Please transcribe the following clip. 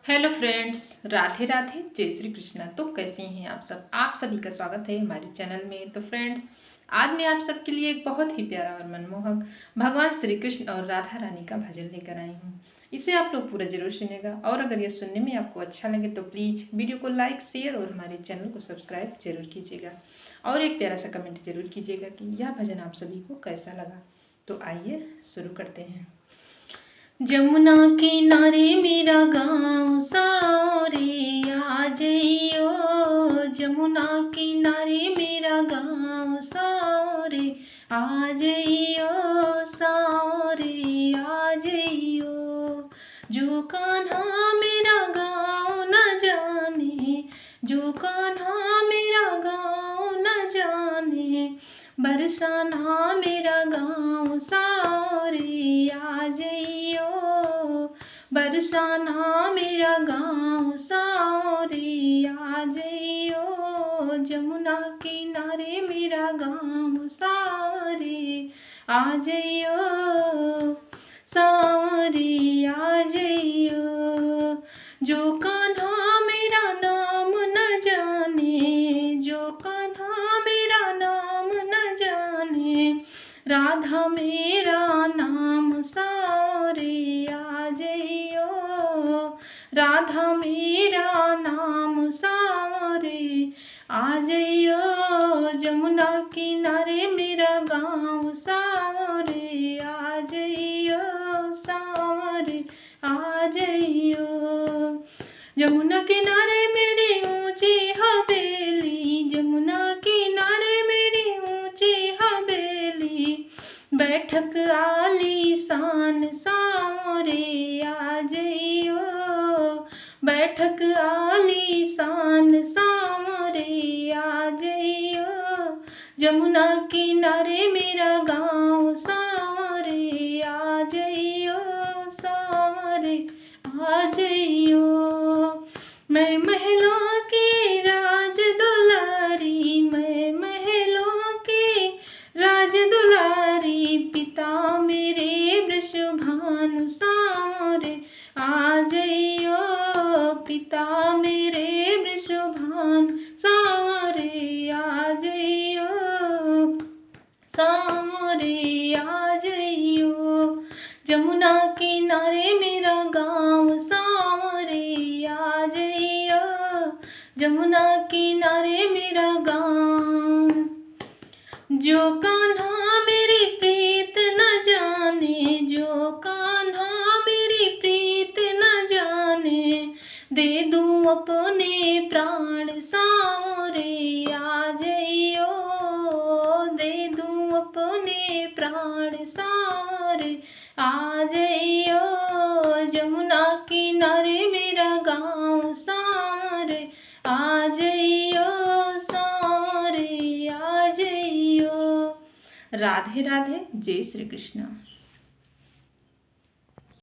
Hello friends, Radhe Radhe, जय श्री कृष्णा। तो कैसे हैं आप सब? आप सभी का स्वागत है हमारे चैनल में। तो फ्रेंड्स, आज मैं आप सबके लिए एक बहुत ही प्यारा और मनमोहक भगवान श्री कृष्ण और राधा रानी का भजन लेकर आई हूँ। इसे आप लोग पूरा जरूर सुनेगा और अगर यह सुनने में आपको अच्छा लगे तो प्लीज़ वीडियो को लाइक, शेयर और हमारे चैनल को सब्सक्राइब जरूर कीजिएगा और एक प्यारा सा कमेंट जरूर कीजिएगा कि यह भजन आप सभी को कैसा लगा। तो आइए शुरू करते हैं। जमुना किनारे मेरा गाँव सारे आ जइयो, जमुना किनारे मेरा गाँव सारे आ जइयो, सारे आ जइयो। जो कान्हा मेरा गाँव न जाने, जो कान्हा मेरा गाँव न जाने, बरसाना मेरा गाँव सारे आ जइयो, बरसाना मेरा गाँव सारे आ जइयो। जमुना किनारे मेरा गाँव सारे आ जइयो, सारे आ जइयो। जो कान्हा मेरा नाम न जाने, जो कान्हा मेरा नाम न जाने, राधा मेरा नाम सारे आ जइयो, राधा मेरा नाम सारे आ जइयो। जमुना किनारे मेरा गाँव सारे आ जइयो, सारे आ जइयो। जमुना किनारे मेरी ऊंची हवेली, जमुना किनारे मेरी ऊंची हवेली, बैठक आलीशान सारे आ जइयो, बैठक आलीशान सारे आ जइयो। जमुना किनारे मेरा गाँव सारे आ जइयो, सारे आ जइयो। मैं महलों की राज दुलारी, मैं महलों की राज दुलारी, पिता मेरे वृषभानु सारे आ जइयो, पिता मेरे वृषभानु सारे आ जइयो, सारे आ जइयो। जमुना किनारे मेरा गाँव सारे आ जइयो, जमुना किनारे मेरा गाँव। जो कान्हा मेरी प्रीत न जाने, जो कान्हा मेरी प्रीत न जाने, दे दूं अपने प्राण सारे आ जइयो, दे दूं अपने प्राण सारे आ जइयो। जमुना किनारे मेरा गाँव सारे आ जइयो, सारे आ जइयो। राधे राधे, जय श्री कृष्ण।